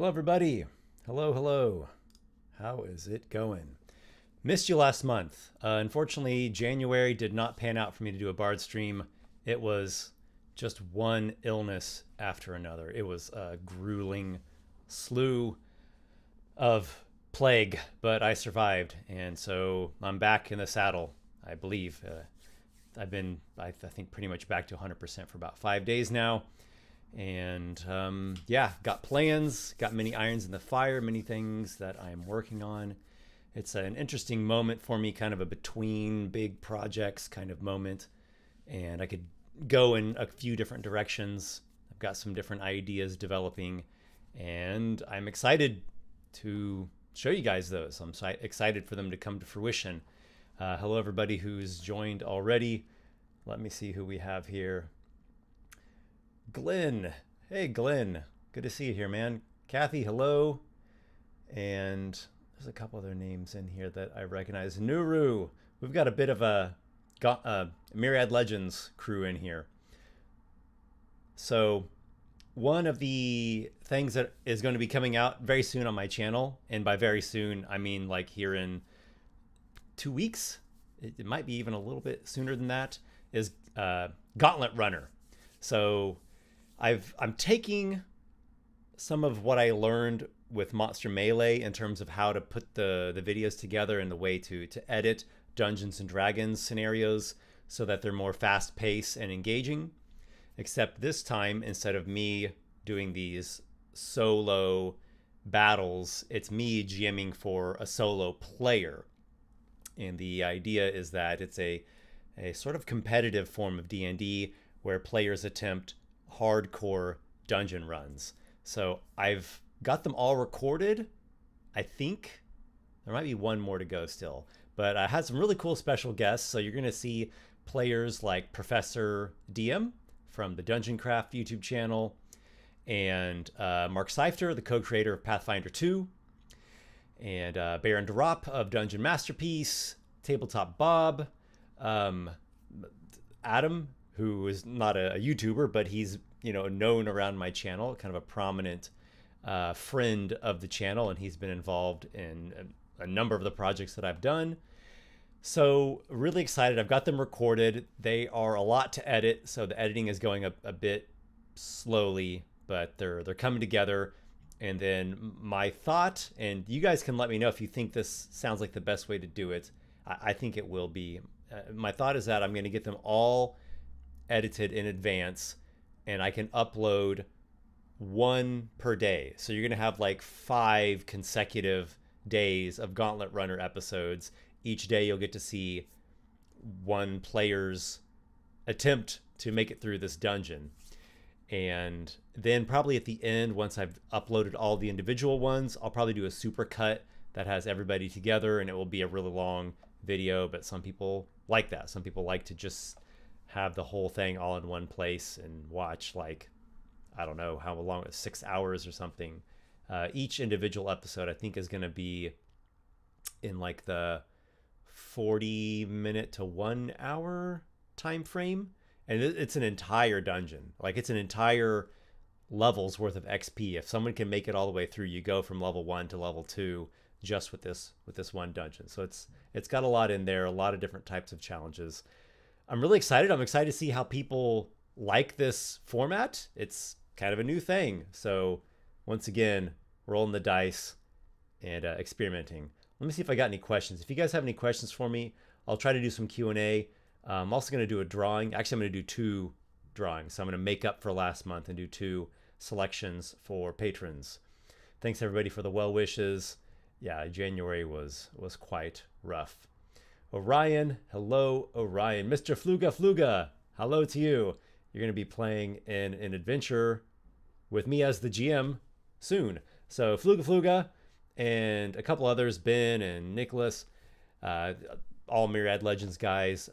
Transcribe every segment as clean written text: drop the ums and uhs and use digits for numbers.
Hello, everybody. Hello, hello. How is it going? Missed you last month. Unfortunately, January did not pan out for me to do a Bard stream. It was just one illness after another. It was a grueling slew of plague, but I survived. And so I'm back in the saddle, I believe. I've been, I think, pretty much back to 100% for about 5 days now. And yeah, got plans, got many irons in the fire, many things that I'm working on. It's an interesting moment for me, kind of a between big projects kind of moment. And I could go in a few different directions. I've got some different ideas developing, and I'm excited to show you guys those. I'm excited for them to come to fruition. Hello, everybody who's joined already. Let me see who we have here. Glenn. Hey, Glenn. Good to see you here, man. Kathy, hello. And there's a couple other names in here that I recognize. Nuru. We've got a bit of a Myriad Legends crew in here. So one of the things that is going to be coming out very soon on my channel, and by very soon, I mean like here in 2 weeks, it might be even a little bit sooner than that, is Gauntlet Runner. So I'm taking some of what I learned with Monster Melee in terms of how to put the videos together and the way to edit Dungeons and Dragons scenarios so that they're more fast-paced and engaging. Except this time, instead of me doing these solo battles, it's me GMing for a solo player. And the idea is that it's a sort of competitive form of D&D where players attempt hardcore dungeon runs. So I've got them all recorded. I think there might be one more to go still, but I had some really cool special guests. So you're going to see players like Professor DM from the Dungeon Craft YouTube channel, and Mark Seifter, the co-creator of Pathfinder 2, and Baron Durop of Dungeon Masterpiece, Tabletop Bob, Adam, who is not a YouTuber, but he's known around my channel, kind of a prominent friend of the channel, and he's been involved in a number of the projects that I've done. So really excited. I've got them recorded. They are a lot to edit, so the editing is going a bit slowly, but they're coming together. And then my thought, and you guys can let me know if you think this sounds like the best way to do it. I think it will be. My thought is that I'm going to get them all edited in advance, and I can upload one per day. So you're going to have like 5 consecutive days of Gauntlet Runner episodes. Each day you'll get to see one player's attempt to make it through this dungeon. And then probably at the end, once I've uploaded all the individual ones, I'll probably do a super cut that has everybody together, and it will be a really long video, but some people like that. Some people like to just have the whole thing all in one place and watch, like, I don't know how long, 6 hours or something. Each individual episode I think is going to be in like the 40-minute to 1 hour time frame, and it's an entire dungeon. Like, it's an entire level's worth of XP. If someone can make it all the way through, you go from level 1 to level 2 just with this one dungeon. So it's got a lot in there, a lot of different types of challenges. I'm really excited. I'm excited to see how people like this format. It's kind of a new thing. So once again, rolling the dice and experimenting. Let me see if I got any questions. If you guys have any questions for me, I'll try to do some Q&A. I'm also going to do a drawing. Actually, I'm going to do 2 drawings. So I'm going to make up for last month and do 2 selections for patrons. Thanks everybody for the well wishes. Yeah, January was quite rough. Orion, hello, Orion. Mr. Fluga, hello to you. You're going to be playing in an adventure with me as the GM soon. So Fluga, and a couple others, Ben and Nicholas, all Myriad Legends guys,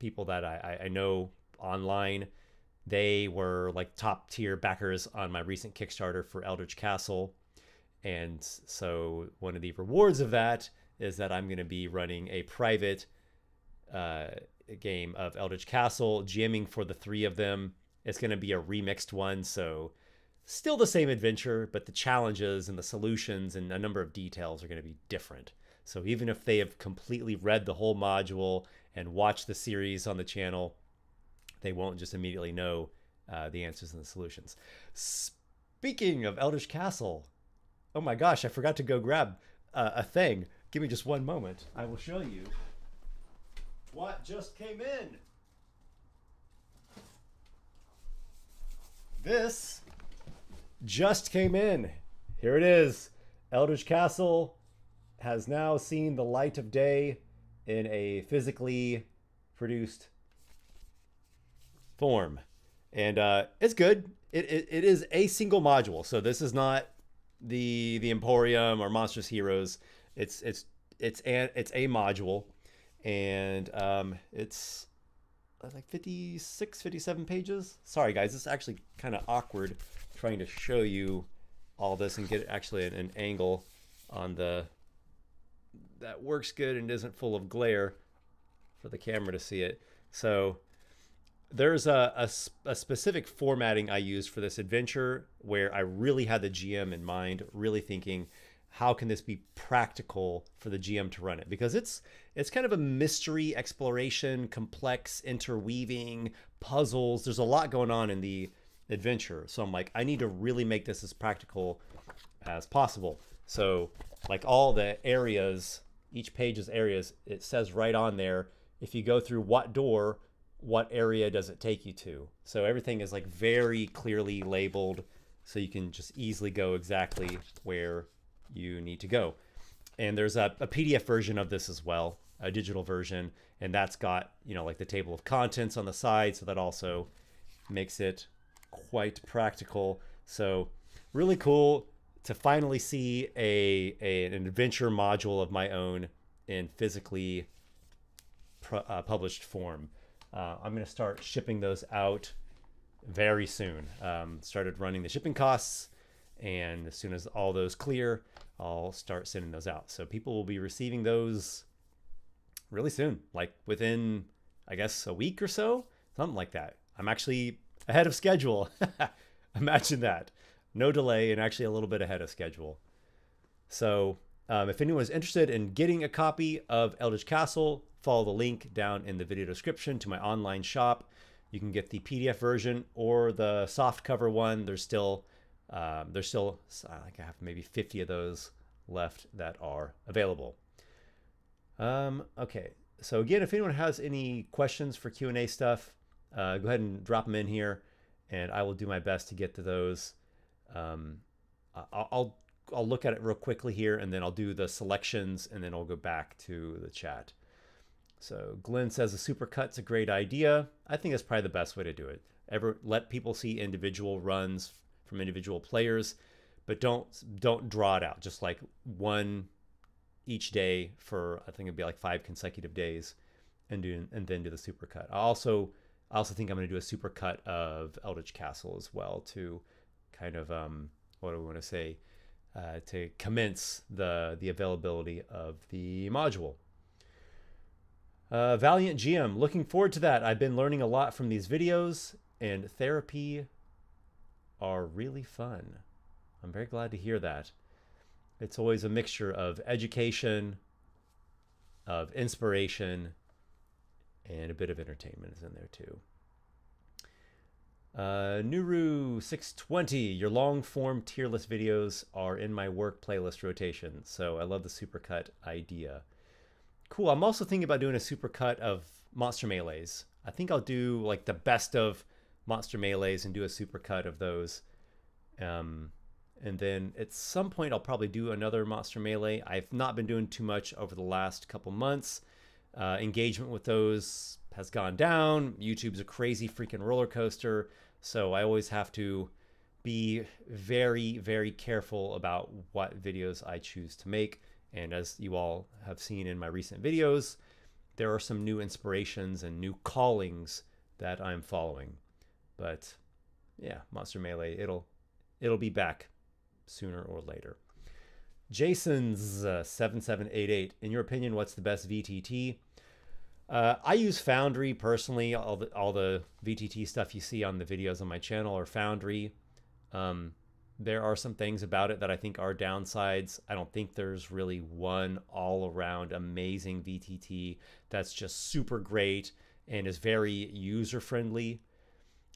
people that I know online. They were like top tier backers on my recent Kickstarter for Eldritch Castle. And so one of the rewards of that is that I'm going to be running a private game of Eldritch Castle, GMing for the 3 of them. It's going to be a remixed one, so still the same adventure, but the challenges and the solutions and a number of details are going to be different. So even if they have completely read the whole module and watched the series on the channel, they won't just immediately know the answers and the solutions. Speaking of Eldritch Castle, oh my gosh, I forgot to go grab a thing. Give me just one moment. I will show you what just came in. This just came in. Here it is. Eldritch Castle has now seen the light of day in a physically produced form. And it's good. It is a single module. So this is not the Emporium or Monstrous Heroes. It's a module. And it's like 56, 57 pages. Sorry guys, it's actually kind of awkward trying to show you all this and get actually an angle on that works good and isn't full of glare for the camera to see it. So there's a specific formatting I used for this adventure where I really had the GM in mind, really thinking, how can this be practical for the GM to run it? Because it's kind of a mystery exploration, complex interweaving, puzzles. There's a lot going on in the adventure. So I'm like, I need to really make this as practical as possible. So like all the areas, each page's areas, it says right on there, if you go through what door, what area does it take you to? So everything is like very clearly labeled so you can just easily go exactly where you need to go. And there's a PDF version of this as well, a digital version, and that's got, you know, like the table of contents on the side, so that also makes it quite practical. So really cool to finally see an adventure module of my own in physically published form. I'm going to start shipping those out very soon. Started running the shipping costs, and as soon as all those clear, I'll start sending those out. So people will be receiving those really soon, like within, I guess, a week or so, something like that. I'm actually ahead of schedule. Imagine that. No delay and actually a little bit ahead of schedule. So if anyone's interested in getting a copy of Eldritch Castle, follow the link down in the video description to my online shop. You can get the PDF version or the softcover one. There's still like I have maybe 50 of those left that are available. Okay, so again, if anyone has any questions for Q&A stuff, go ahead and drop them in here, and I will do my best to get to those. I'll look at it real quickly here, and then I'll do the selections, and then I'll go back to the chat. So Glenn says a supercut's a great idea. I think that's probably the best way to do it. Let people see individual runs from individual players, but don't draw it out. Just like one each day for, I think it'd be like 5 consecutive days, and then do the supercut. I also think I'm going to do a supercut of Eldritch Castle as well to kind of what do we want to say, to commence the availability of the module. Valiant GM, looking forward to that. I've been learning a lot from these videos, and therapy are really fun. I'm very glad to hear that. It's always a mixture of education, of inspiration, and a bit of entertainment is in there too. Nuru620, your long form tier list videos are in my work playlist rotation, so I love the supercut idea. Cool. I'm also thinking about doing a supercut of Monster Melees. I think I'll do like the best of Monster Melees and do a supercut of those. And then at some point I'll probably do another Monster Melee. I've not been doing too much over the last couple months. Engagement with those has gone down. YouTube's a crazy freaking roller coaster, so I always have to be very, very careful about what videos I choose to make. And as you all have seen in my recent videos, there are some new inspirations and new callings that I'm following. But yeah, Monster Melee, it'll be back sooner or later. Jason's 7788, in your opinion, what's the best VTT? I use Foundry personally. All the VTT stuff you see on the videos on my channel are Foundry. There are some things about it that I think are downsides. I don't think there's really one all around amazing VTT that's just super great and is very user friendly.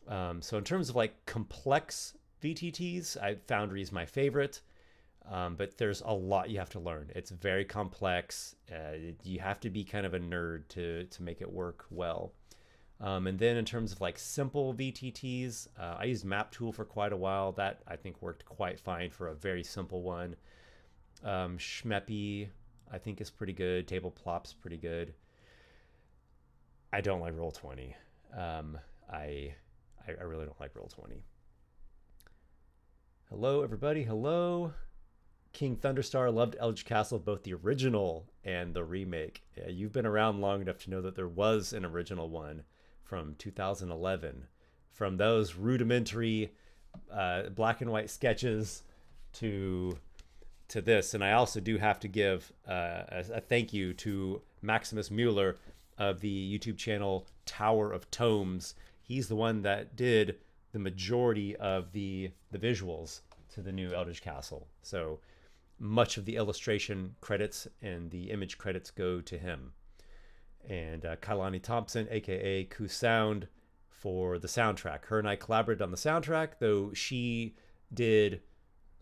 So in terms of like complex VTTs, Foundry is my favorite. But there's a lot you have to learn. It's very complex. You have to be kind of a nerd to make it work well. And then in terms of like simple VTTs, I used Map Tool for quite a while. That I think worked quite fine for a very simple one. Shmeppy I think is pretty good. Table Plop's pretty good. I don't like Roll20. I really don't like Roll20. Hello, everybody. Hello. King Thunderstar loved Eldritch Castle, both the original and the remake. Yeah, you've been around long enough to know that there was an original one from 2011. From those rudimentary black and white sketches to this. And I also do have to give a thank you to Maximus Mueller of the YouTube channel Tower of Tomes. He's the one that did the majority of the visuals to the new Eldritch Castle. So much of the illustration credits and the image credits go to him. And Kailani Thompson, aka Koo Sound, for the soundtrack. Her and I collaborated on the soundtrack, though she did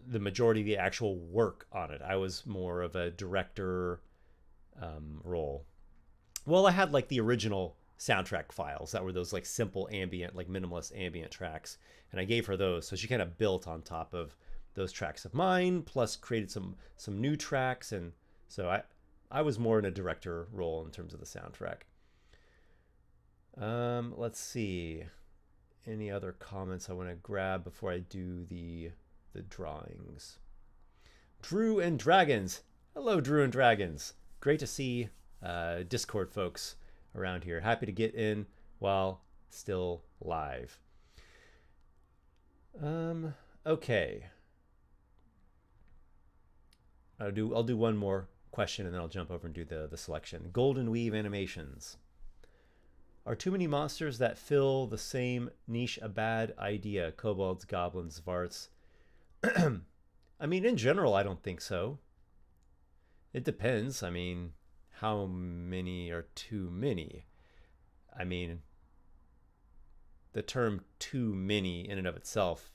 the majority of the actual work on it. I was more of a director role. Well, I had like the original soundtrack files that were those like simple ambient, like minimalist ambient tracks, and I gave her those, so she kind of built on top of those tracks of mine, plus created some new tracks. And so I was more in a director role in terms of the soundtrack. Let's see, any other comments I want to grab before I do the drawings. Drew and Dragons. Hello, Drew and Dragons. Great to see Discord folks around here. Happy to get in while still live. Okay. I'll do one more question and then I'll jump over and do the selection. Golden Weave Animations. Are too many monsters that fill the same niche a bad idea? Kobolds, goblins, varts. I mean, in general, I don't think so. It depends. I mean, how many are too many? I mean, the term too many in and of itself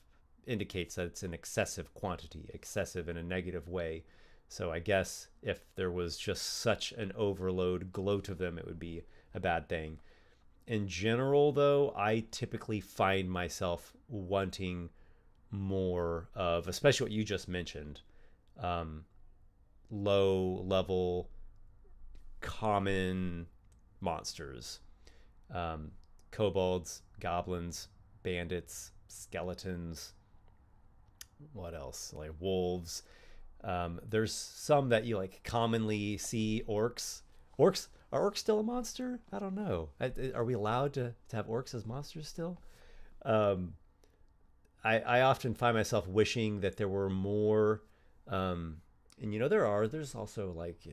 indicates that it's an excessive quantity, excessive in a negative way. So I guess if there was just such an overload gloat of them, it would be a bad thing. In general, though, I typically find myself wanting more of, especially what you just mentioned, low level common monsters, kobolds, goblins, bandits, skeletons, what else, like wolves. There's some that you like commonly see. Orcs. Are orcs still a monster? I don't know. Are we allowed to have orcs as monsters still? I often find myself wishing that there were more, and you know, there's also like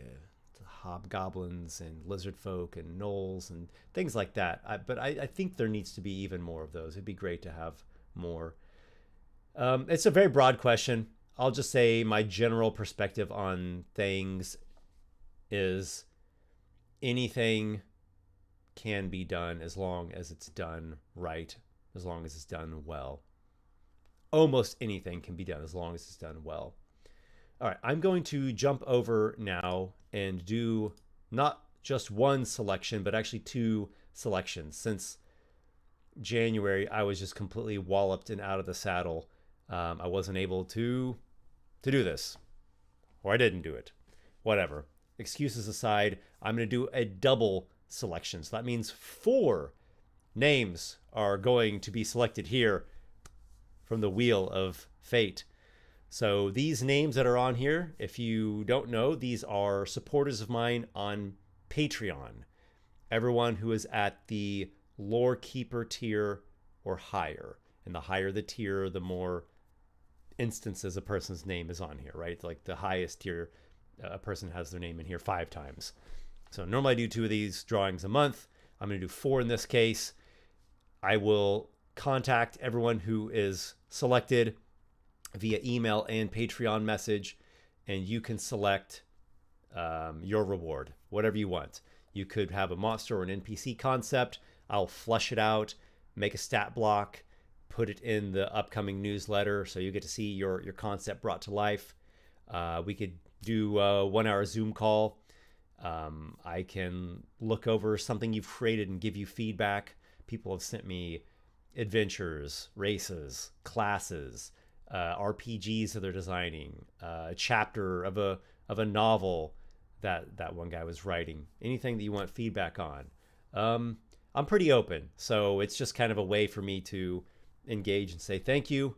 hobgoblins and lizard folk and gnolls and things like that. But I think there needs to be even more of those. It'd be great to have more. It's a very broad question. I'll just say my general perspective on things is anything can be done as long as it's done right, as long as it's done well. Almost anything can be done as long as it's done well. All right, I'm going to jump over now and do not just one selection, but actually two selections. Since January, I was just completely walloped and out of the saddle. I wasn't able to do this, or I didn't do it. Whatever. Excuses aside, I'm going to do a double selection. So that means 4 names are going to be selected here from the Wheel of Fate. So these names that are on here, if you don't know, these are supporters of mine on Patreon. Everyone who is at the Lore Keeper tier or higher. And the higher the tier, the more instances a person's name is on here, right? Like the highest tier, a person has their name in here 5 times. So normally I do 2 of these drawings a month. I'm going to do 4 in this case. I will contact everyone who is selected via email and Patreon message, and you can select your reward, whatever you want. You could have a monster or an NPC concept. I'll flush it out, make a stat block, put it in the upcoming newsletter, so you get to see your concept brought to life. We could do a 1 hour Zoom call. I can look over something you've created and give you feedback. People have sent me adventures, races, classes, RPGs that they're designing, a chapter of a novel that one guy was writing. Anything that you want feedback on. I'm pretty open, so it's just kind of a way for me to engage and say thank you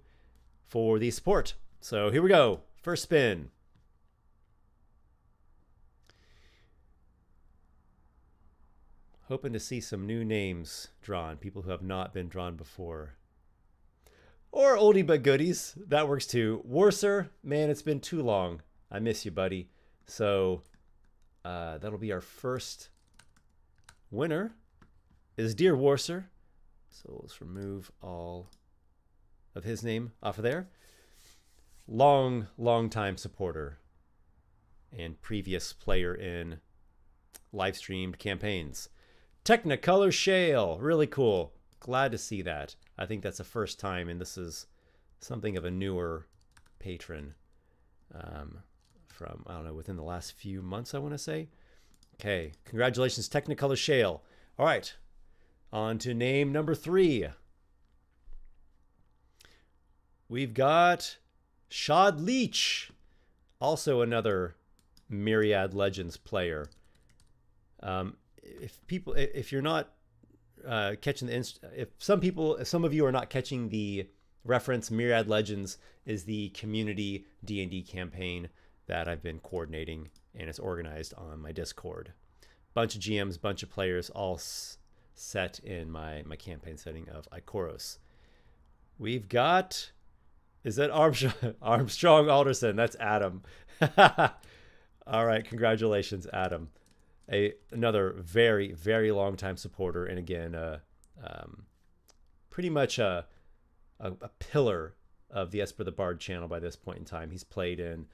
for the support. So here we go. First spin. Hoping to see some new names drawn, people who have not been drawn before. Or oldie but goodies. That works too. Warser, man, it's been too long. I miss you, buddy. So that'll be our first winner is Dear Warser. So let's remove all of his name off of there. Long time supporter and previous player in live streamed campaigns. Technicolor Shale, really cool. Glad to see that. I think that's the first time, and this is something of a newer patron from, I don't know, within the last few months, I want to say. Okay, congratulations, Technicolor Shale. All right, on to name number 3. We've got Shad Leech, also another Myriad Legends player. If you're not catching if some of you are not catching the reference, Myriad Legends is the community D&D campaign that I've been coordinating, and it's organized on my Discord. Bunch of GMs, bunch of players, all set in my campaign setting of Ikoros. We've got, is that Armstrong Alderson? That's Adam. All right, congratulations, Adam. Another very long time supporter, and again pretty much a pillar of the Esper the Bard channel by this point in time. He's played in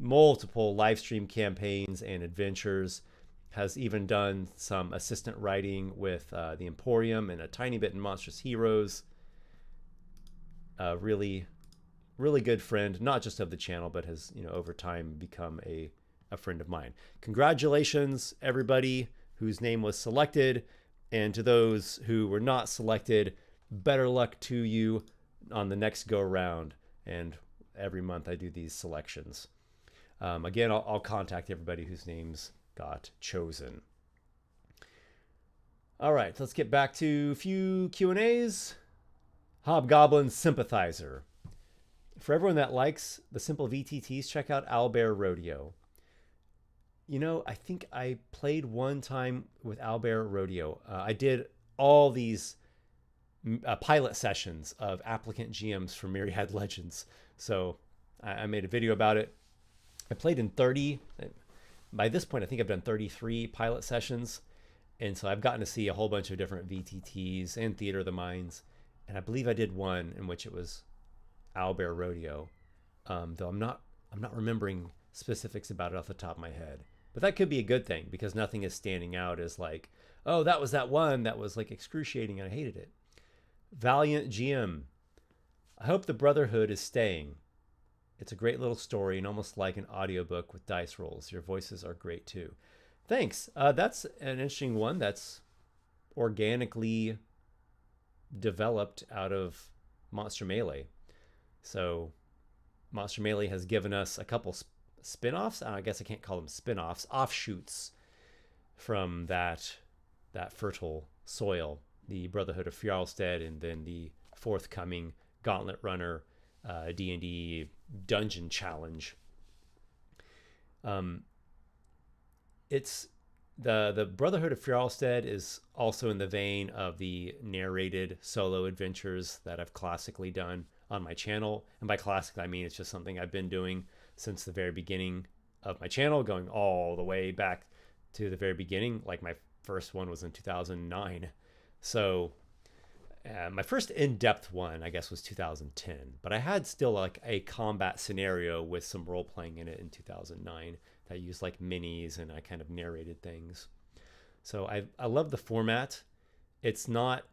multiple live stream campaigns and adventures, has even done some assistant writing with the Emporium and a tiny bit in Monstrous Heroes. Really good friend, not just of the channel, but has, over time become a friend of mine. Congratulations, everybody whose name was selected, and to those who were not selected, better luck to you on the next go round. And every month I do these selections. Again, I'll contact everybody whose names got chosen. All right, let's get back to a few Q&As. Hobgoblin Sympathizer. For everyone that likes the simple VTTs, check out Owlbear Rodeo. I think I played one time with Owlbear Rodeo. I did all these pilot sessions of applicant GMs for Myriad Legends. So I made a video about it. I played in 30. By this point, I think I've done 33 pilot sessions. And so I've gotten to see a whole bunch of different VTTs and Theater of the Minds. And I believe I did one in which it was Owlbear Rodeo. Though I'm not remembering specifics about it off the top of my head. But that could be a good thing, because nothing is standing out as like, oh, that was that one that was like excruciating and I hated it. Valiant GM. I hope the Brotherhood is staying. It's a great little story and almost like an audiobook with dice rolls. Your voices are great too. Thanks. That's an interesting one that's organically developed out of Monster Melee. So Monster Melee has given us a couple spin-offs. I guess I can't call them spin-offs, offshoots from that fertile soil, the Brotherhood of Fjarlstead, and then the forthcoming Gauntlet Runner D&D dungeon challenge. It's the Brotherhood of Fjarlstead is also in the vein of the narrated solo adventures that I've classically done on my channel. And by classic, I mean it's just something I've been doing since the very beginning of my channel, going all the way back to the very beginning. Like my first one was in 2009. So My first in-depth one, I guess, was 2010, but I had still like a combat scenario with some role-playing in it in 2009 that used like minis and I kind of narrated things. So I love the format. It's not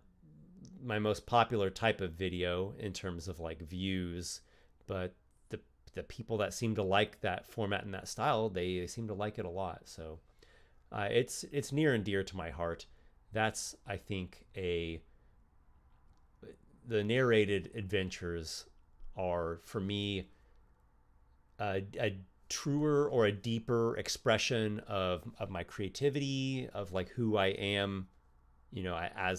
my most popular type of video in terms of like views, but the people that seem to like that format and that style, they seem to like it a lot. So it's near and dear to my heart. That's, I think, the narrated adventures are for me a truer or a deeper expression of my creativity, of like who I am. You know, I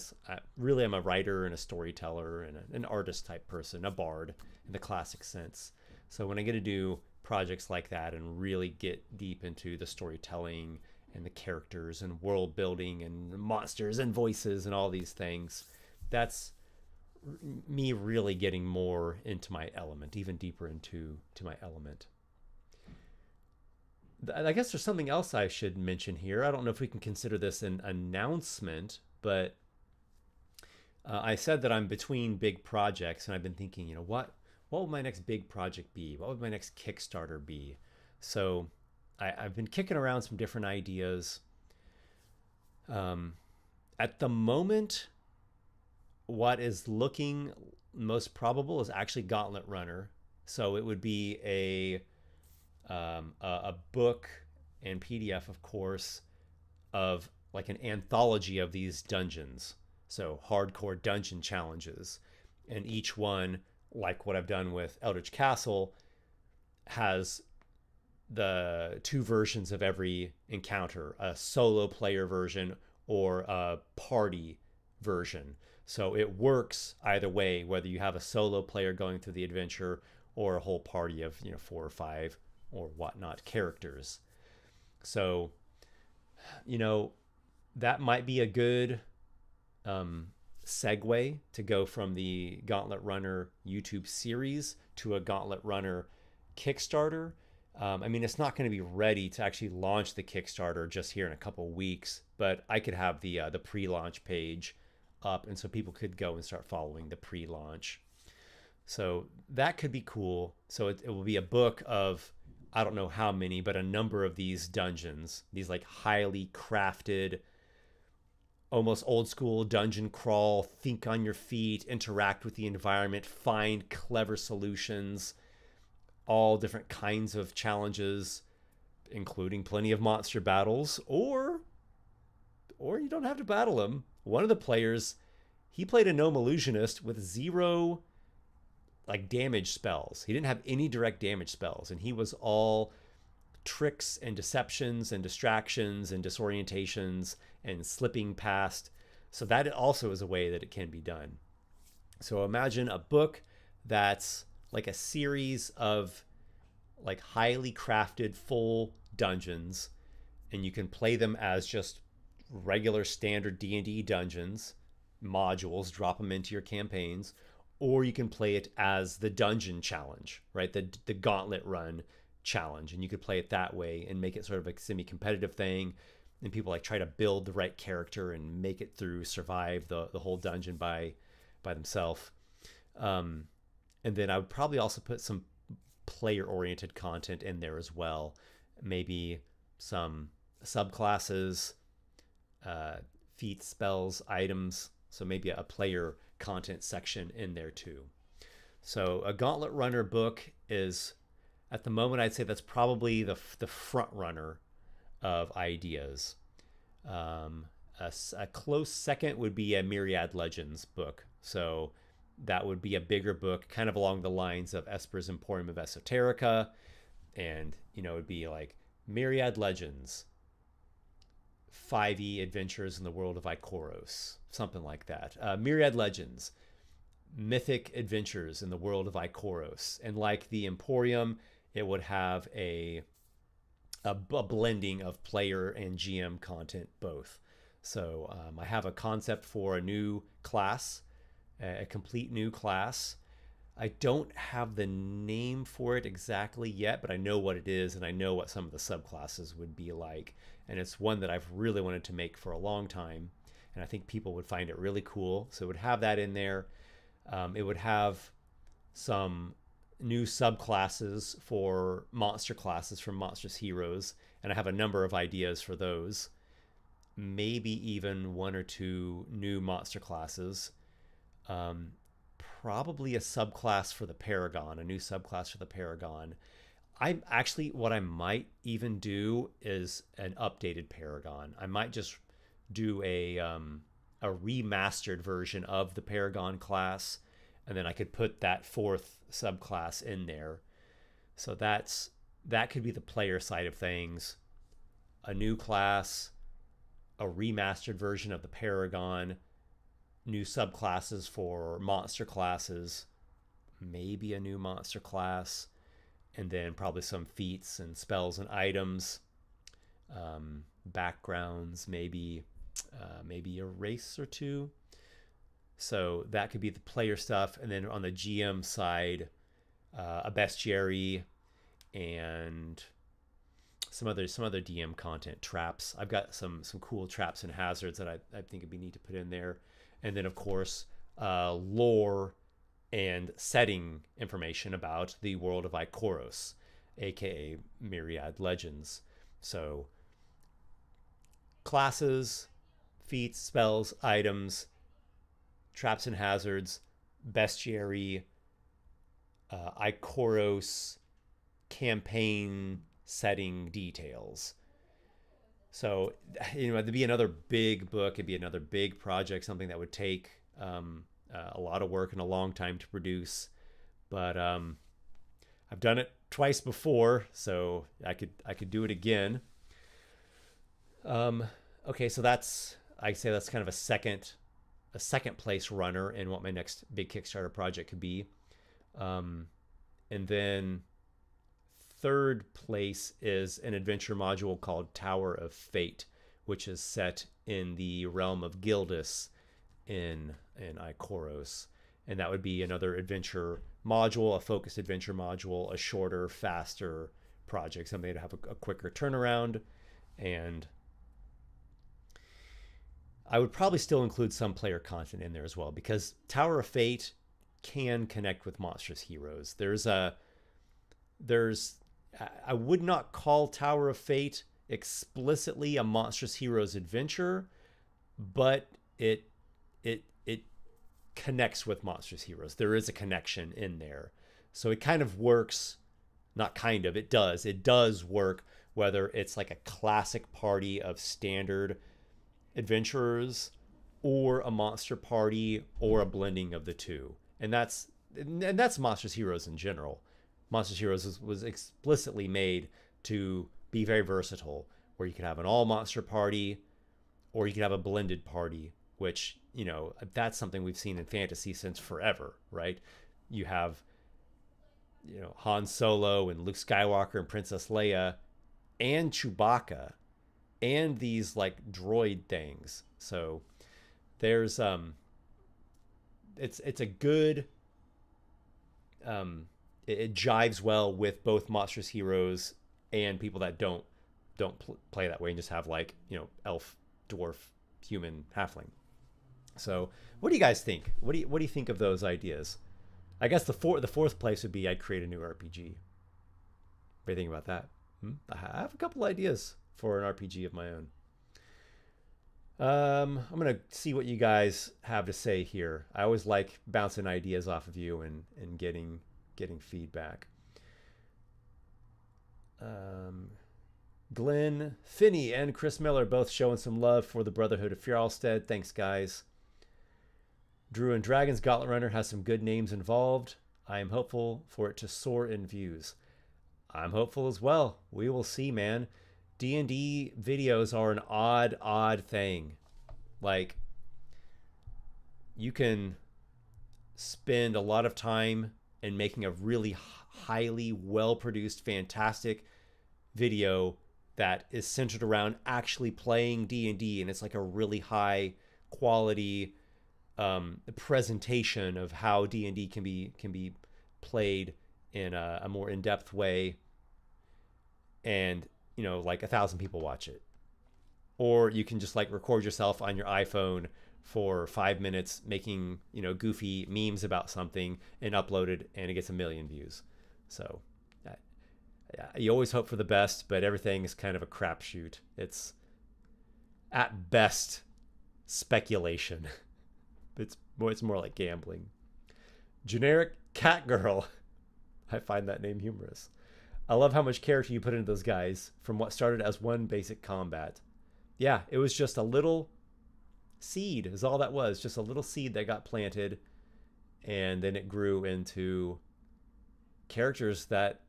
really am a writer and a storyteller and an artist type person, a bard in the classic sense. So when I get to do projects like that and really get deep into the storytelling and the characters and world building and monsters and voices and all these things, that's me really getting more into my element, even deeper into my element. I guess there's something else I should mention here. I don't know if we can consider this an announcement, but I said that I'm between big projects, and I've been thinking, what would my next big project be? What would my next Kickstarter be? So I've been kicking around some different ideas. At the moment, what is looking most probable is actually Gauntlet Runner. So it would be a book and PDF, of course, of like an anthology of these dungeons. So hardcore dungeon challenges. And each one, like what I've done with Eldritch Castle, has the two versions of every encounter, a solo player version or a party version. So it works either way, whether you have a solo player going through the adventure or a whole party of 4 or 5 or whatnot characters. So, that might be a good segue to go from the Gauntlet Runner YouTube series to a Gauntlet Runner Kickstarter. It's not going to be ready to actually launch the Kickstarter just here in a couple of weeks, but I could have the pre-launch page up, and so people could go and start following the pre-launch. So that could be cool. So it will be a book of, I don't know how many, but a number of these dungeons, these like highly crafted, almost old school dungeon crawl, think on your feet, interact with the environment, find clever solutions, all different kinds of challenges, including plenty of monster battles, or you don't have to battle them. One of the players, he played a gnome illusionist with 0 like damage spells. He didn't have any direct damage spells, and he was all tricks and deceptions and distractions and disorientations and slipping past. So that also is a way that it can be done. So imagine a book that's like a series of like highly crafted full dungeons, and you can play them as just regular standard D&D dungeons, modules, drop them into your campaigns, or you can play it as the dungeon challenge, right? The Gauntlet Run challenge, and you could play it that way and make it sort of a semi-competitive thing, and people like try to build the right character and make it through, survive the whole dungeon by themselves. And then I would probably also put some player-oriented content in there as well, maybe some subclasses, feats, spells, items, so maybe a player content section in there too. So a Gauntlet Runner book is, at the moment, I'd say that's probably the front runner of ideas. A close second would be a Myriad Legends book. So that would be a bigger book, kind of along the lines of Esper's Emporium of Esoterica. And, it would be like Myriad Legends, 5e Adventures in the World of Ikoros, something like that. Myriad Legends, Mythic Adventures in the World of Ikoros. And like the Emporium, it would have a blending of player and GM content both. So I have a concept for a new class, a complete new class. I don't have the name for it exactly yet, but I know what it is, and I know what some of the subclasses would be like. And it's one that I've really wanted to make for a long time. and I think people would find it really cool. So it would have that in there. It would have some new subclasses for monster classes from Monstrous Heroes, and I have a number of ideas for those. Maybe even 1 or 2 new monster classes. Probably a subclass for the Paragon, a new subclass for the Paragon. I actually, what I might even do is an updated Paragon. I might just do a remastered version of the Paragon class, and then I could put that 4th subclass in there. So that could be the player side of things. A new class, a remastered version of the Paragon, new subclasses for monster classes, maybe a new monster class, and then probably some feats and spells and items, backgrounds, maybe a race or 2. So that could be the player stuff. And then on the GM side, a bestiary and some other DM content, traps. I've got some cool traps and hazards that I think it'd be neat to put in there. And then of course, lore and setting information about the world of Ikoros, aka Myriad Legends. So classes, feats, spells, items, traps and hazards, bestiary, Ikoros campaign setting details. So, it'd be another big book. It'd be another big project, something that would take a lot of work and a long time to produce. But I've done it twice before, so I could do it again. Okay, so I'd say that's kind of a second place runner in what my next big Kickstarter project could be. And then third place is an adventure module called Tower of Fate, which is set in the realm of Gildas in Ikoros. And that would be another adventure module, a focused adventure module, a shorter, faster project, something to have a quicker turnaround. And I would probably still include some player content in there as well, because Tower of Fate can connect with Monstrous Heroes. I would not call Tower of Fate explicitly a Monstrous Heroes adventure, but it connects with Monstrous Heroes. There is a connection in there. So it kind of works, not kind of, it does work, whether it's like a classic party of standard adventurers or a monster party or a blending of the two. And that's Monstrous Heroes in general. Monstrous Heroes was explicitly made to be very versatile, where you could have an all monster party or you could have a blended party, which, that's something we've seen in fantasy since forever, right? You have, Han Solo and Luke Skywalker and Princess Leia and Chewbacca and these like droid things. So there's it's a good it jives well with both Monstrous Heroes and people that don't play that way and just have like, elf, dwarf, human, halfling. So what do you guys think? What do you think of those ideas? I guess the fourth place would be I'd create a new RPG. What do you think about that? I have a couple ideas for an RPG of my own. I'm gonna see what you guys have to say here. I always like bouncing ideas off of you and getting feedback. Glenn Finney and Chris Miller both showing some love for the Brotherhood of Fjarlstead. Thanks, guys. Drew and Dragons Gauntlet Runner has some good names involved. I am hopeful for it to soar in views. I'm hopeful as well. We will see, man. D&D videos are an odd thing. Like, you can spend a lot of time in making a really highly well-produced, fantastic video that is centered around actually playing D&D, and it's like a really high quality presentation of how D&D can be played in a more in-depth way, and like 1,000 people watch it. or you can just like record yourself on your iPhone for 5 minutes making, goofy memes about something and upload it, and it gets 1 million views. So you always hope for the best, but everything is kind of a crapshoot. It's at best speculation. It's more like gambling. Generic cat girl. I find that name humorous. I love how much character you put into those guys from what started as one basic combat. Yeah, it was just a little seed is all that was. Just a little seed that got planted, and then it grew into characters that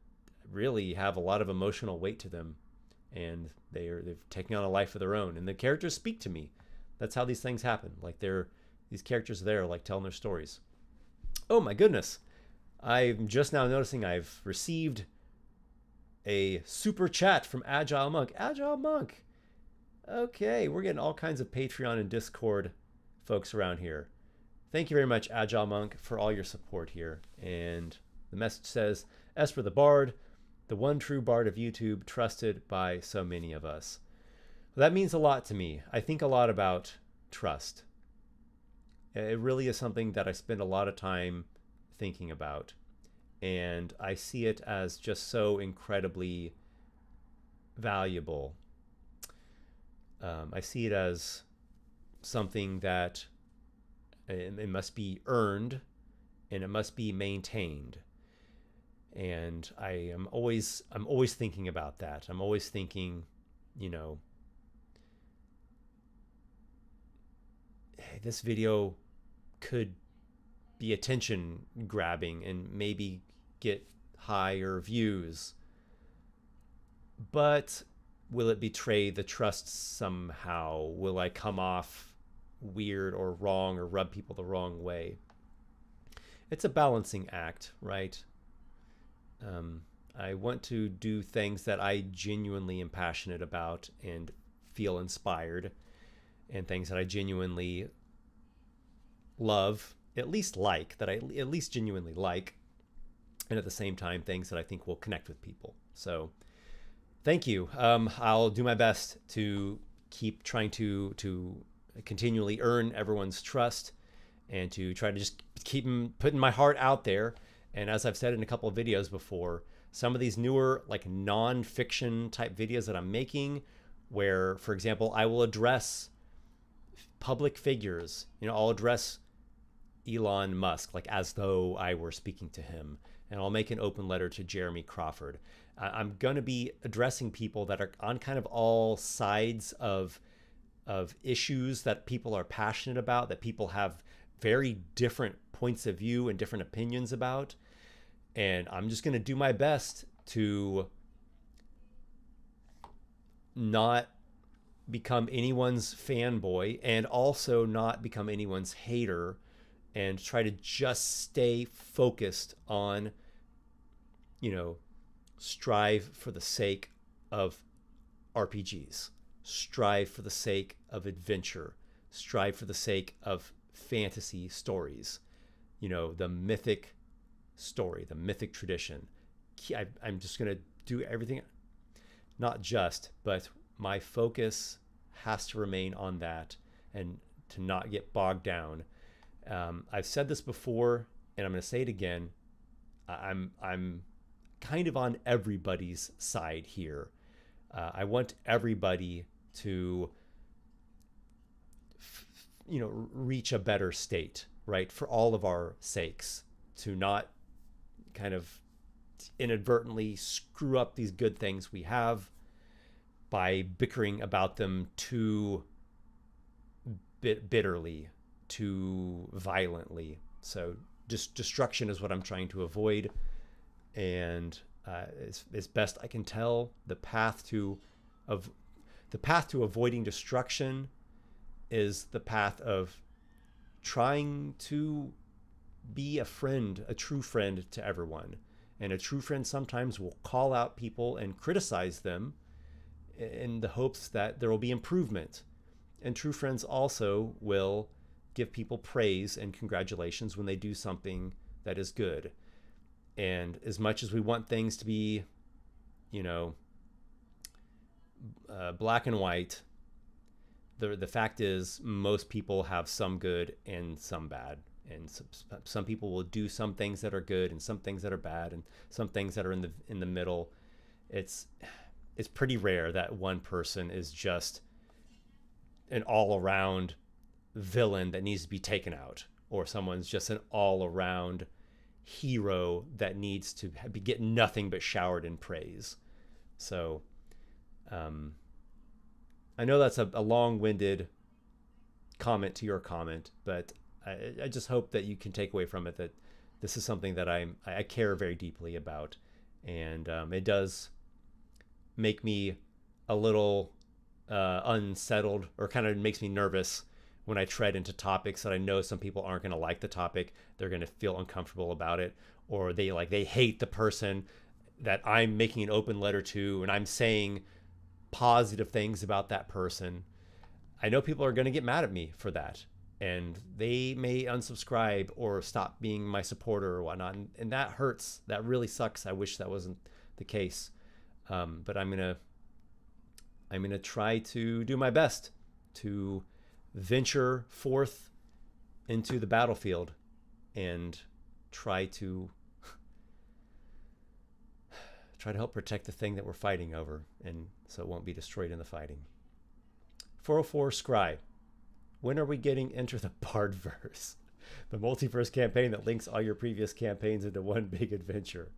really have a lot of emotional weight to them, and they've taken on a life of their own, and the characters speak to me. That's how these things happen. Like these characters there like telling their stories. Oh my goodness, I'm just now noticing I've received a super chat from Agile Monk. Okay, we're getting all kinds of Patreon and Discord folks around here. Thank you very much, Agile Monk, for all your support here. And the message says, Esper the Bard, the one true bard of YouTube, trusted by so many of us. Well, that means a lot to me. I think a lot about trust. It really is something that I spend a lot of time thinking about. And I see it as just so incredibly valuable. I see it as something that it must be earned and it must be maintained. And I'm always thinking about that. I'm always thinking, hey, this video could be attention grabbing and maybe get higher views, but will it betray the trust somehow? Will I come off weird or wrong or rub people the wrong way? It's a balancing act, right? I want to do things that I genuinely am passionate about and feel inspired, and things that I genuinely love, at least genuinely like, and at the same time things that I think will connect with people. So thank you. I'll do my best to keep trying to continually earn everyone's trust, and to try to just keep putting my heart out there. And as I've said in a couple of videos before, some of these newer like non-fiction type videos that I'm making, where, for example, I will address public figures, I'll address Elon Musk like as though I were speaking to him, and I'll make an open letter to Jeremy Crawford. I'm going to be addressing people that are on kind of all sides of issues that people are passionate about, that people have very different points of view and different opinions about. And I'm just going to do my best to not become anyone's fanboy, and also not become anyone's hater, and try to just stay focused on, strive for the sake of RPGs, strive for the sake of adventure, strive for the sake of fantasy stories, the mythic story, the mythic tradition. I'm just going to do everything, not just, but my focus has to remain on that, and to not get bogged down. I've said this before, and I'm going to say it again. I'm kind of on everybody's side here. I want everybody to, reach a better state, right? For all of our sakes, to not kind of inadvertently screw up these good things we have by bickering about them too bitterly, too violently. So just destruction is what I'm trying to avoid. And as best I can tell, the path to avoiding destruction is the path of trying to be a friend, a true friend to everyone. And a true friend sometimes will call out people and criticize them in the hopes that there will be improvement. And true friends also will give people praise and congratulations when they do something that is good. And as much as we want things to be, black and white, the fact is most people have some good and some bad, and some people will do some things that are good and some things that are bad and some things that are in the middle. It's pretty rare that one person is just an all-around villain that needs to be taken out, or someone's just an all-around hero that needs to get nothing but showered in praise. So I know that's a long-winded comment to your comment, but I just hope that you can take away from it that this is something that I care very deeply about, and it does make me a little unsettled, or kind of makes me nervous when I tread into topics that I know some people aren't going to like the topic. They're going to feel uncomfortable about it, or they hate the person that I'm making an open letter to, and I'm saying positive things about that person. I know people are going to get mad at me for that, and they may unsubscribe or stop being my supporter or whatnot, and that hurts. That really sucks. I wish that wasn't the case, but I'm gonna try to do my best to venture forth into the battlefield and try to help protect the thing that we're fighting over, and so it won't be destroyed in the fighting. 404 Scry, when are we getting Enter the Bardverse, the multiverse campaign that links all your previous campaigns into one big adventure?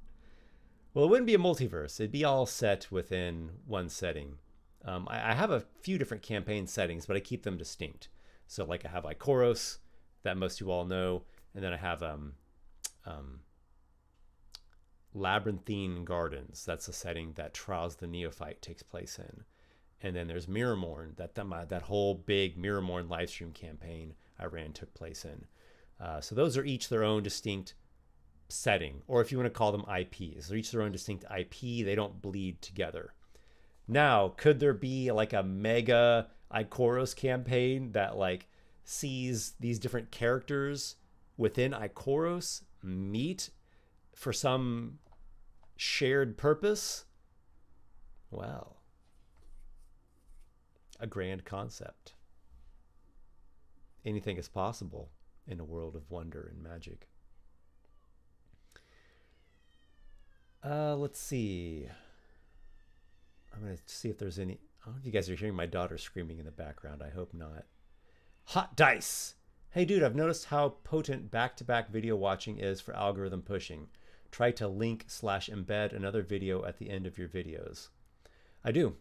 Well, it wouldn't be a multiverse. It'd be all set within one setting. I have a few different campaign settings, but I keep them distinct. So like I have Ikoros, that most of you all know, and then I have Labyrinthine Gardens. That's a setting that Trials the Neophyte takes place in. And then there's Mirrormorn, that whole big Mirrormorn livestream campaign I ran took place in. So those are each their own distinct setting, or if you want to call them IPs. They're each their own distinct IP. They don't bleed together. Now, could there be like a mega Ikoros campaign that like sees these different characters within Ikoros meet for some shared purpose? Well, a grand concept. Anything is possible in a world of wonder and magic. Let's see. I'm going to see if there's any. I don't know if you guys are hearing my daughter screaming in the background. I hope not. Hot Dice. Hey, dude, I've noticed how potent back-to-back video watching is for algorithm pushing. Try to link/embed another video at the end of your videos. I do.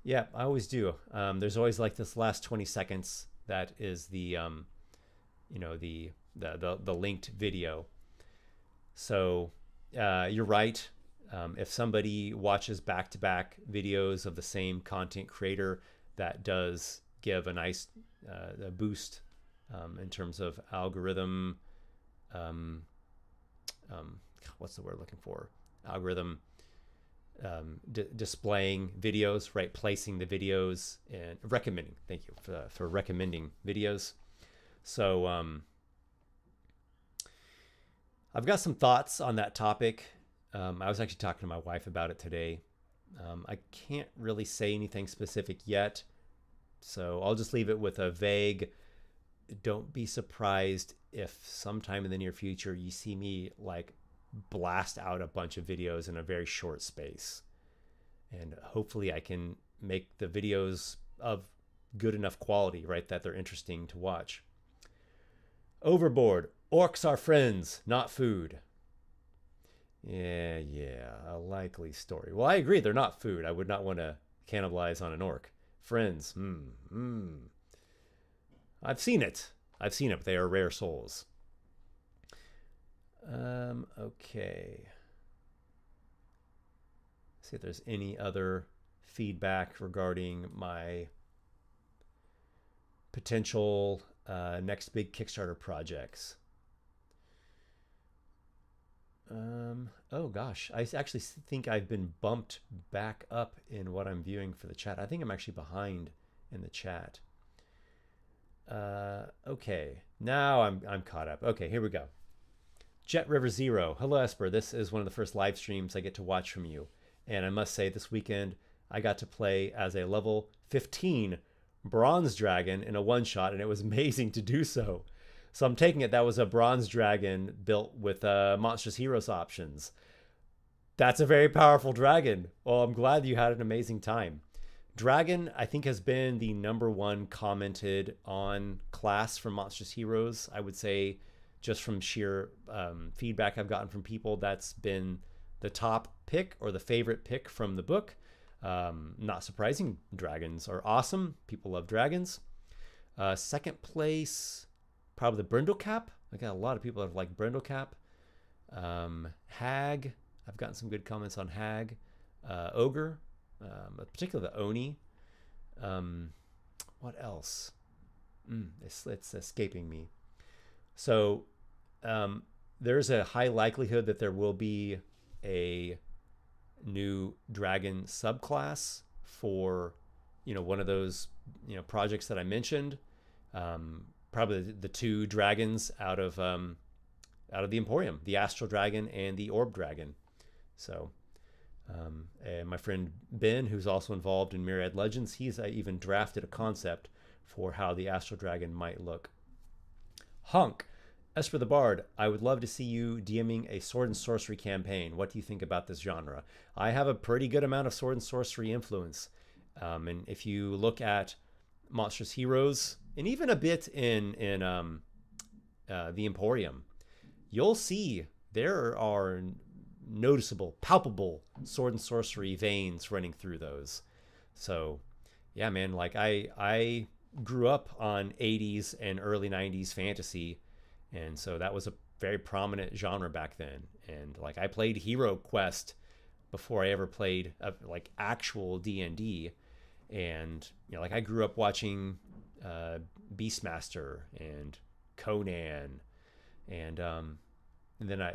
Yeah, I always do. There's always like this last 20 seconds that is the, the linked video. So you're right. If somebody watches back-to-back videos of the same content creator, that does give a nice a boost in terms of algorithm. What's the word I'm looking for? Algorithm displaying videos, right? Placing the videos and recommending. Thank you for recommending videos. So I've got some thoughts on that topic. I was actually talking to my wife about it today. I can't really say anything specific yet, so I'll just leave it with a vague, don't be surprised if sometime in the near future you see me like blast out a bunch of videos in a very short space. And hopefully I can make the videos of good enough quality, right, that they're interesting to watch. Overboard. Orcs are friends, not food. Yeah, a likely story. Well, I agree, they're not food. I would not want to cannibalize on an orc. Friends, I've seen it. But they are rare souls. Okay. See if there's any other feedback regarding my potential next big Kickstarter projects. Oh gosh, I actually think I've been bumped back up in what I'm viewing for the chat. I think I'm actually behind in the chat. Okay, now I'm caught up. Okay, here we go. Jet River Zero. Hello, Esper. This is one of the first live streams I get to watch from you. And I must say, this weekend, I got to play as a level 15 bronze dragon in a one-shot, and it was amazing to do so. So I'm taking it that was a bronze dragon built with Monstrous Heroes options. That's a very powerful dragon. Well, I'm glad you had an amazing time. Dragon, I think, has been the #1 commented on class from Monstrous Heroes. I would say, just from sheer feedback I've gotten from people, that's been the top pick or the favorite pick from the book. Not surprising. Dragons are awesome. People love dragons. Second place, probably the Brindlecap. I got a lot of people that have liked Brindlecap. Hag. I've gotten some good comments on Hag. Ogre. Particularly the Oni. What else? It's escaping me. So there's a high likelihood that there will be a new dragon subclass for one of those projects that I mentioned. Probably the 2 dragons out of the Emporium, the Astral Dragon and the Orb Dragon. So and my friend Ben, who's also involved in Myriad Legends, he's even drafted a concept for how the Astral Dragon might look. Hunk. As for the Bard, I would love to see you DMing a sword and sorcery campaign. What do you think about this genre? I have a pretty good amount of sword and sorcery influence. And if you look at Monstrous Heroes, and even a bit in the Emporium, you'll see there are noticeable, palpable sword and sorcery veins running through those. So yeah, man, like I grew up on 80s and early 90s fantasy, and so that was a very prominent genre back then. And like I played Hero Quest before I ever played like actual D&D, and like I grew up watching Beastmaster and Conan, and then I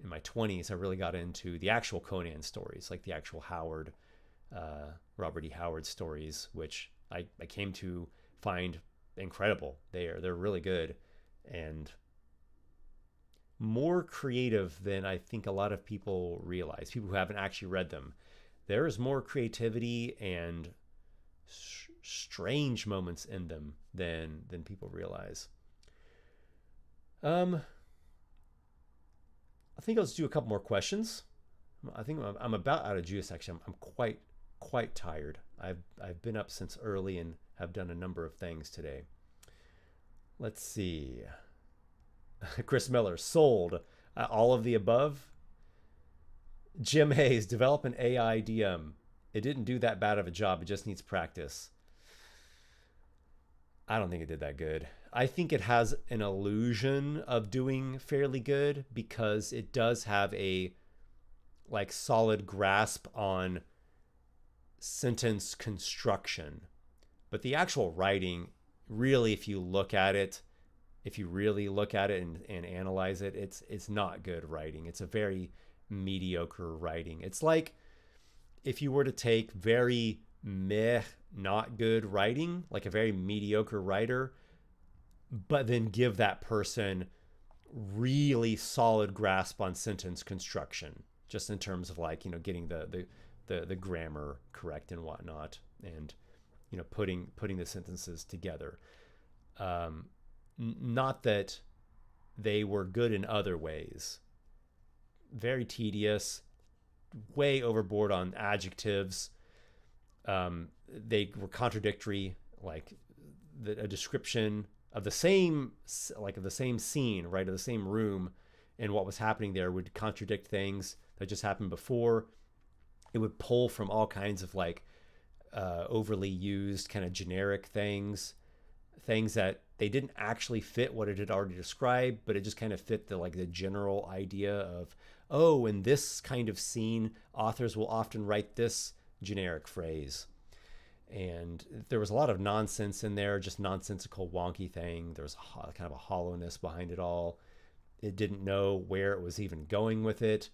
in my 20s I really got into the actual Conan stories, like the actual Howard, Robert E. Howard stories, which I came to find incredible. They're really good and more creative than I think a lot of people realize. People who haven't actually read them, there is more creativity and strange moments in them than people realize. I think I'll just do a couple more questions. I think I'm about out of juice. Actually, I'm quite tired. I've been up since early and have done a number of things today. Let's see. Chris Miller, sold. All of the above. Jim Hayes, develop an AI DM. It didn't do that bad of a job. It just needs practice. I don't think it did that good. I think it has an illusion of doing fairly good because it does have a like solid grasp on sentence construction. But the actual writing, really, if you really look at it and analyze it, it's not good writing. It's a very mediocre writing. It's like if you were to take very not good writing, like a very mediocre writer, but then give that person really solid grasp on sentence construction, just in terms of like, getting the grammar correct and whatnot, and putting the sentences together. Not that they were good in other ways. Very tedious, way overboard on adjectives. They were contradictory, like a description of the same scene, right, of the same room, and what was happening there would contradict things that just happened before. It would pull from all kinds of like overly used kind of generic things that they didn't actually fit what it had already described, but it just kind of fit the general idea of, oh, in this kind of scene, authors will often write this generic phrase. And there was a lot of nonsense in there, just nonsensical, wonky thing. There was kind of a hollowness behind it all. It didn't know where it was even going with it.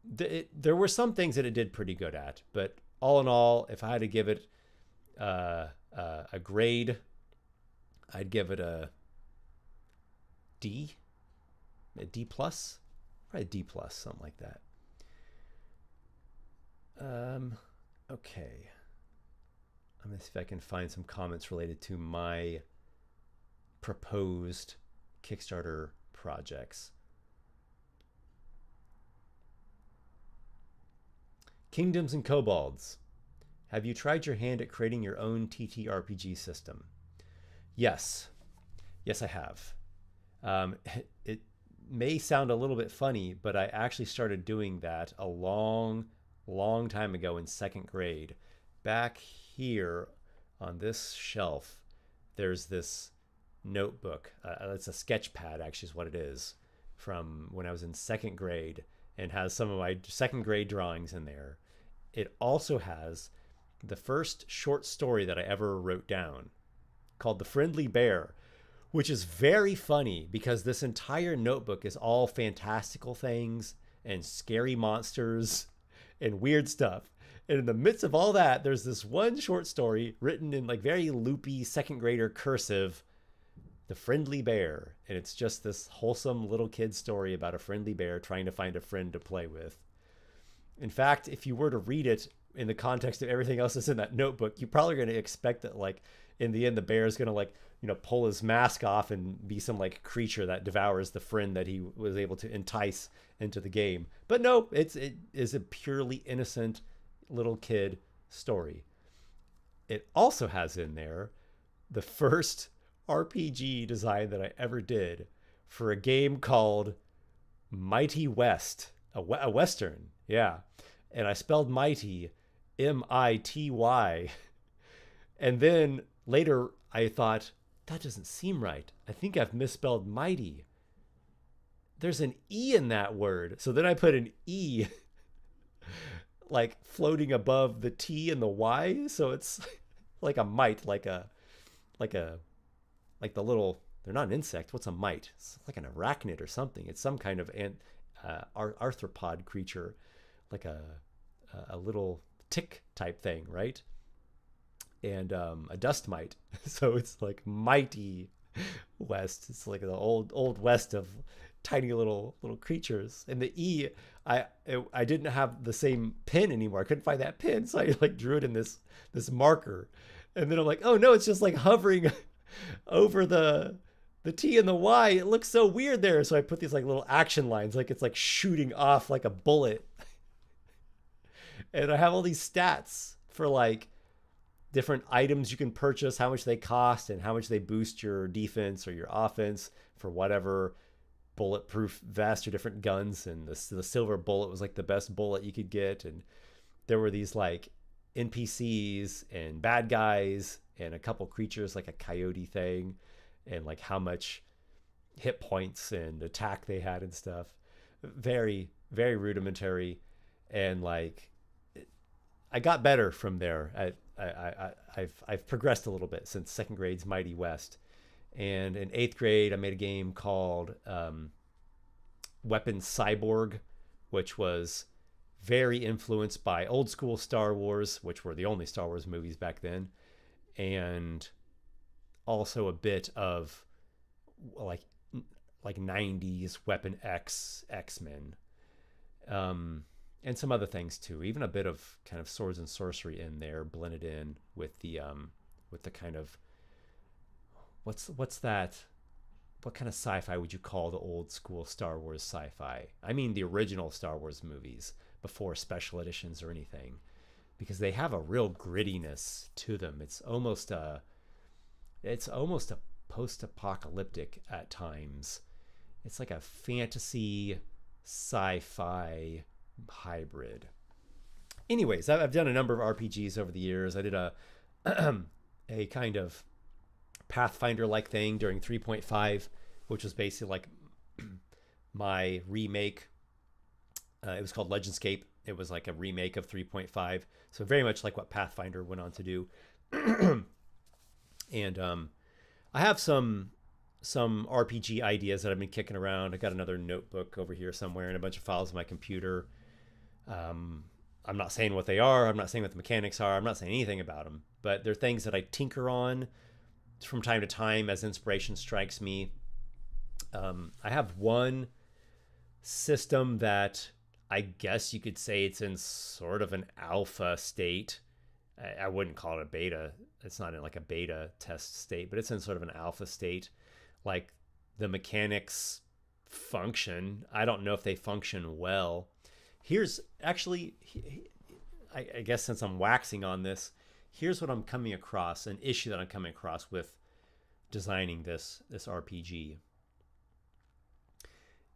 There were some things that it did pretty good at, but all in all, if I had to give it a grade, I'd give it a D plus, probably a D plus, something like that. Okay. I'm going to see if I can find some comments related to my proposed Kickstarter projects. Kingdoms and Kobolds. Have you tried your hand at creating your own TTRPG system? Yes. Yes, I have. It may sound a little bit funny, but I actually started doing that a long, long time ago in second grade. Back here on this shelf, there's this notebook. It's a sketch pad, actually, is what it is, from when I was in second grade, and has some of my second grade drawings in there. It also has the first short story that I ever wrote down, called The Friendly Bear, which is very funny because this entire notebook is all fantastical things and scary monsters and weird stuff. And in the midst of all that, there's this one short story written in like very loopy second grader cursive, The Friendly Bear. And it's just this wholesome little kid story about a friendly bear trying to find a friend to play with. In fact, if you were to read it in the context of everything else that's in that notebook, you're probably going to expect that, like, in the end, the bear is going to, like, you know, pull his mask off and be some, like, creature that devours the friend that he was able to entice into the game. But no, it is a purely innocent little kid story. It also has in there the first RPG design that I ever did for a game called Mighty West, a Western. Yeah. And I spelled mighty MITY. And then later I thought, that doesn't seem right. I think I've misspelled mighty. There's an E in that word. So then I put an E like floating above the T and the Y. So it's like a mite, like the little, they're not an insect. What's a mite? It's like an arachnid or something. It's some kind of arthropod creature, like a little tick type thing, right? And a dust mite. So it's like Mighty West. It's like the old west of tiny little creatures. And the E, I didn't have the same pen anymore. I couldn't find that pen, so I like drew it in this marker. And then I'm like, oh no, it's just like hovering over the T and the Y. It looks so weird there. So I put these like little action lines, like it's like shooting off like a bullet. And I have all these stats for like different items you can purchase, how much they cost, and how much they boost your defense or your offense for whatever bulletproof vest or different guns. And the silver bullet was like the best bullet you could get. And there were these like NPCs and bad guys and a couple creatures like a coyote thing, and like how much hit points and attack they had and stuff. Very, very rudimentary. And like, I got better from there. I've progressed a little bit since second grade's Mighty West. And in 8th grade, I made a game called Weapons Cyborg, which was very influenced by old school Star Wars, which were the only Star Wars movies back then, and also a bit of like 90s Weapon X, X-Men, and some other things too. Even a bit of kind of swords and sorcery in there, blended in with the kind of what's that? What kind of sci-fi would you call the old school Star Wars sci-fi? I mean the original Star Wars movies before special editions or anything, because they have a real grittiness to them. It's almost a post-apocalyptic at times. It's like a fantasy sci-fi hybrid. Anyways, I've done a number of RPGs over the years. I did a a kind of Pathfinder-like thing during 3.5, which was basically like my remake. It was called Legendscape. It was like a remake of 3.5, so very much like what Pathfinder went on to do. And I have some RPG ideas that I've been kicking around. I got another notebook over here somewhere and a bunch of files on my computer. I'm not saying what they are. I'm not saying what the mechanics are. I'm not saying anything about them. But they're things that I tinker on from time to time as inspiration strikes me. I have one system that I guess you could say it's in sort of an alpha state. I wouldn't call it a beta. It's not in like a beta test state, but it's in sort of an alpha state. Like the mechanics function. I don't know if they function well. Here's actually, I guess since I'm waxing on this, here's what I'm coming across, an issue that I'm coming across with designing this RPG.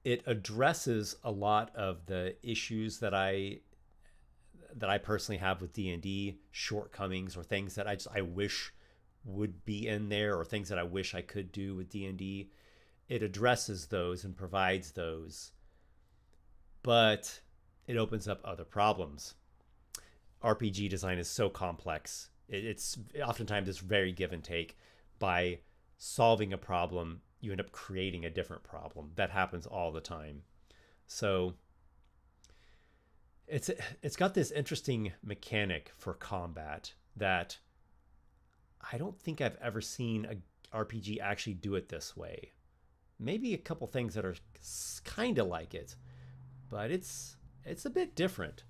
It addresses a lot of the issues that I personally have with D&D, shortcomings or things that I wish would be in there, or things that I wish I could do with D&D. It addresses those and provides those, but it opens up other problems. RPG design is so complex. It's oftentimes it's very give and take. By solving a problem, you end up creating a different problem. That happens all the time. So it's got this interesting mechanic for combat that I don't think I've ever seen a RPG actually do it this way. Maybe a couple things that are kind of like it, but it's a bit different.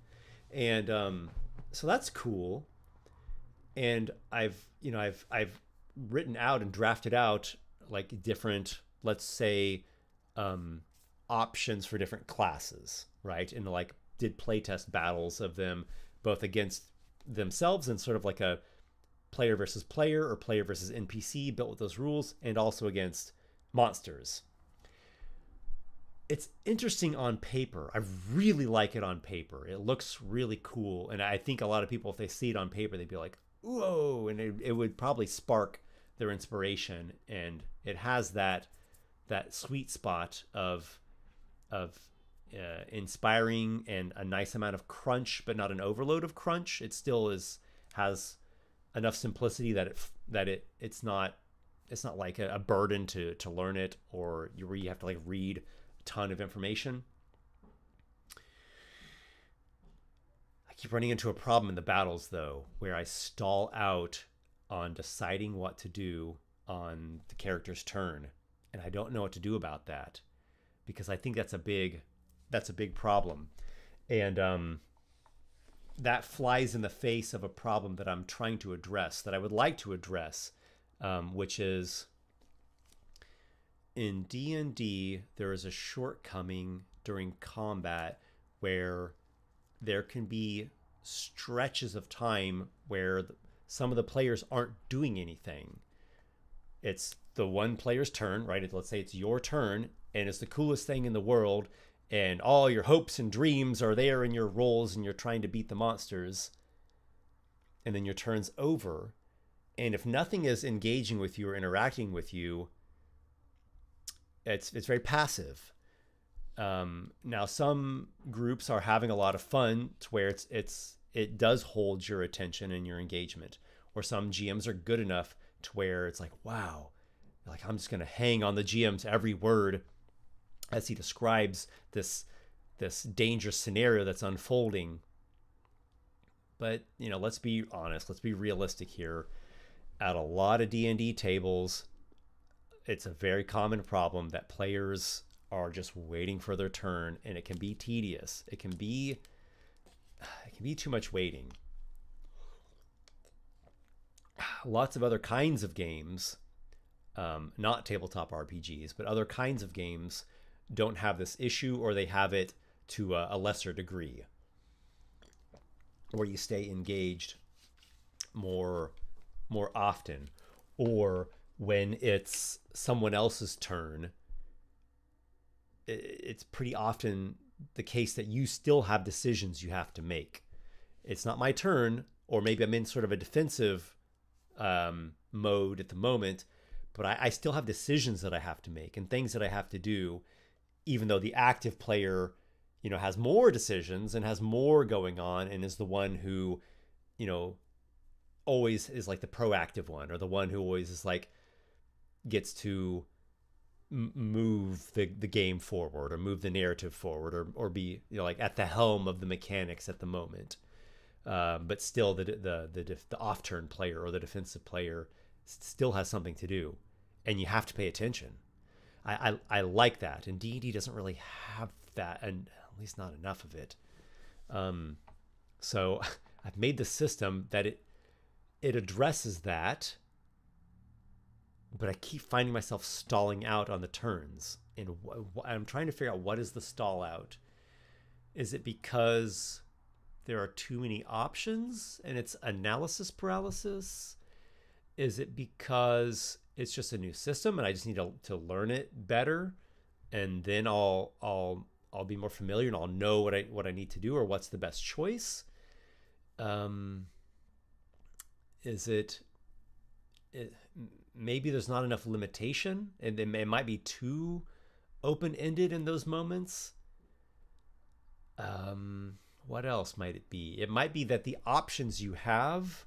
And so that's cool. And I've written out and drafted out like different, let's say, options for different classes, right? And like did playtest battles of them, both against themselves and sort of like a player versus player or player versus NPC built with those rules, and also against monsters. It's interesting on paper. I really like it on paper. It looks really cool. And I think a lot of people, if they see it on paper, they'd be like, whoa, and it would probably spark their inspiration. And it has that sweet spot of inspiring and a nice amount of crunch, but not an overload of crunch. It still has enough simplicity that it's not like a burden to learn it, or where you have to like read a ton of information. I keep running into a problem in the battles though, where I stall out on deciding what to do on the character's turn, and I don't know what to do about that, because I think that's a big problem. And that flies in the face of a problem that I'm trying to address, that I would like to address, which is in D&D, there is a shortcoming during combat where there can be stretches of time where some of the players aren't doing anything. It's the one player's turn, right? Let's say it's your turn, and it's the coolest thing in the world, and all your hopes and dreams are there in your rolls, and you're trying to beat the monsters, and then your turn's over, and if nothing is engaging with you or interacting with you, it's very passive. Now some groups are having a lot of fun to where it does hold your attention and your engagement, or some GMs are good enough to where it's like, wow, like I'm just going to hang on the GM's every word as he describes this dangerous scenario that's unfolding. But, let's be honest, let's be realistic here. At a lot of D&D tables, it's a very common problem that players are just waiting for their turn, and it can be tedious. It can be too much waiting. Lots of other kinds of games, not tabletop RPGs, but other kinds of games don't have this issue, or they have it to a lesser degree, where you stay engaged more often, or when it's someone else's turn, it's pretty often the case that you still have decisions you have to make. It's not my turn, or maybe I'm in sort of a defensive mode at the moment, but I still have decisions that I have to make and things that I have to do, even though the active player, has more decisions and has more going on and is the one who, always is like the proactive one, or the one who always is like gets to move the game forward, or move the narrative forward, or be like at the helm of the mechanics at the moment. But still the off turn player or the defensive player still has something to do, and you have to pay attention. I like that, and D&D doesn't really have that, and at least not enough of it. So I've made the system that it addresses that, but I keep finding myself stalling out on the turns. And I'm trying to figure out, what is the stall out? Is it because there are too many options and it's analysis paralysis? Is it because it's just a new system and I just need to learn it better, and then I'll be more familiar and I'll know what I need to do or what's the best choice? Is it maybe there's not enough limitation and it might be too open-ended in those moments? What else might it be? It might be that the options you have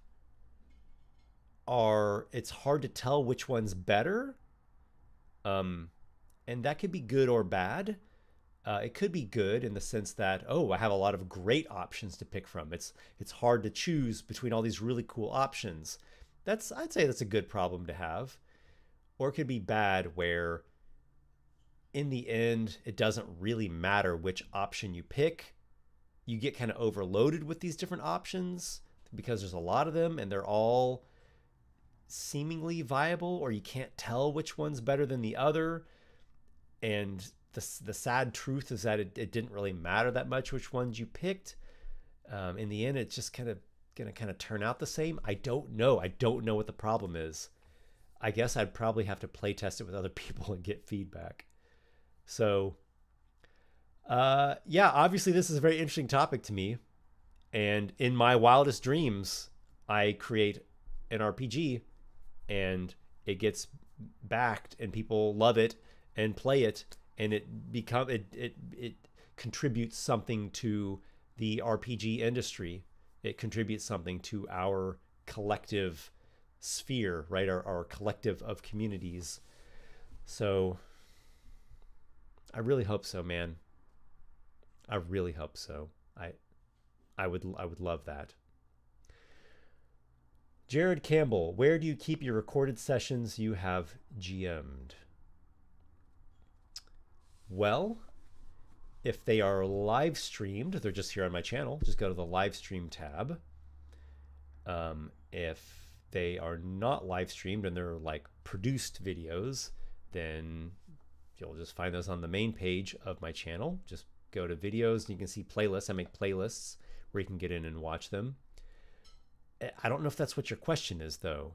it's hard to tell which one's better. And that could be good or bad. It could be good in the sense that, I have a lot of great options to pick from. It's hard to choose between all these really cool options. I'd say that's a good problem to have. Or it could be bad, where in the end, it doesn't really matter which option you pick. You get kind of overloaded with these different options because there's a lot of them and they're all seemingly viable, or you can't tell which one's better than the other. And the sad truth is that it didn't really matter that much which ones you picked. In the end, it's just going to turn out the same. I don't know. I don't know what the problem is. I guess I'd probably have to play test it with other people and get feedback. So, obviously this is a very interesting topic to me. And in my wildest dreams, I create an RPG and it gets backed and people love it and play it, and it contributes something to the RPG industry. It contributes something to our collective sphere, right? Our collective of communities. So I really hope so, man. I really hope so. I would love that. Jared Campbell, where do you keep your recorded sessions you have GM'd? Well, if they are live streamed, they're just here on my channel. Just go to the live stream tab. If they are not live streamed and they're like produced videos, then you'll just find those on the main page of my channel. Just go to videos and you can see playlists. I make playlists where you can get in and watch them. I don't know if that's what your question is, though.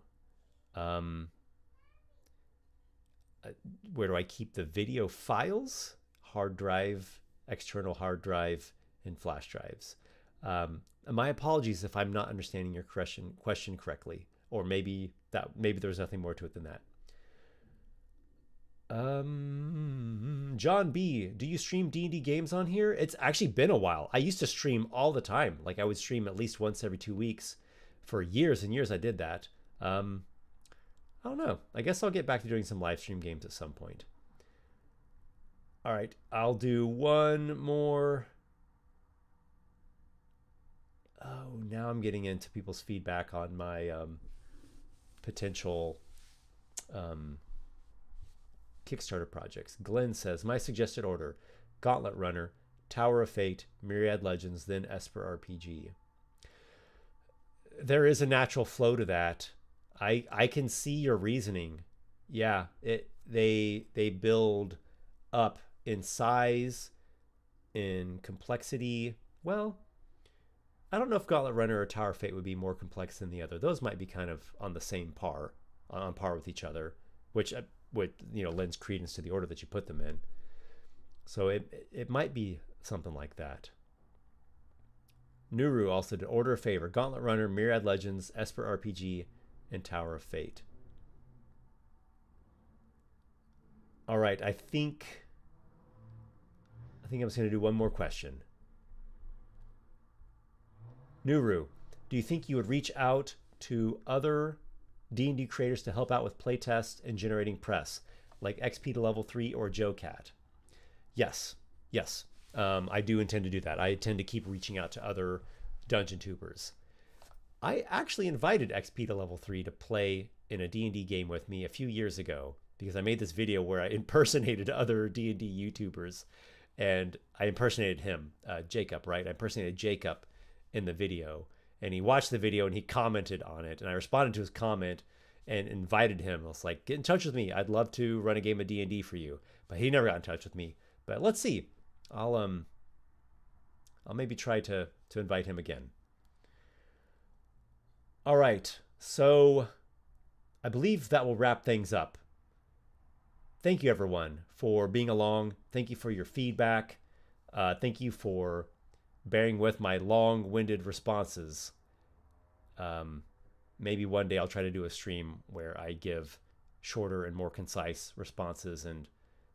Where do I keep the video files? Hard drive, external hard drive, and flash drives. My apologies if I'm not understanding your question correctly, or maybe there's nothing more to it than that. John B, do you stream D&D games on here? It's actually been a while. I used to stream all the time. Like I would stream at least once every 2 weeks. For years and years I did that. I don't know. I guess I'll get back to doing some live stream games at some point. All right, I'll do one more. Oh, now I'm getting into people's feedback on my potential Kickstarter projects. Glenn says, my suggested order: Gauntlet Runner, Tower of Fate, Myriad Legends, then Esper RPG. There is a natural flow to that. I can see your reasoning. Yeah, they build up in size, in complexity. Well, I don't know if Gauntlet Runner or Tower of Fate would be more complex than the other. Those might be kind of on the same par, on par with each other, which lends credence to the order that you put them in. So it might be something like that. Nuru also did Order of Favor, Gauntlet Runner, Myriad Legends, Esper RPG, and Tower of Fate. All right, I think I'm just going to do one more question. Nuru, do you think you would reach out to other D&D creators to help out with playtest and generating press, like XP to Level 3 or Joe Cat? Yes. I do intend to do that. I intend to keep reaching out to other Dungeon Tubers. I actually invited XP to Level 3 to play in a D&D game with me a few years ago, because I made this video where I impersonated other D&D YouTubers, and I impersonated him, Jacob, right? I impersonated Jacob in the video, and he watched the video and he commented on it, and I responded to his comment and invited him. I was like, get in touch with me. I'd love to run a game of D&D for you. But he never got in touch with me. But let's see. I'll maybe try to invite him again. All right. So I believe that will wrap things up. Thank you, everyone, for being along. Thank you for your feedback. Thank you for bearing with my long-winded responses. Maybe one day I'll try to do a stream where I give shorter and more concise responses and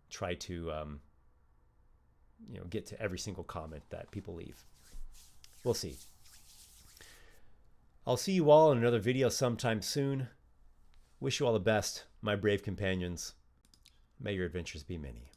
try to get to every single comment that people leave. We'll see. I'll see you all in another video sometime soon. Wish you all the best, my brave companions. May your adventures be many.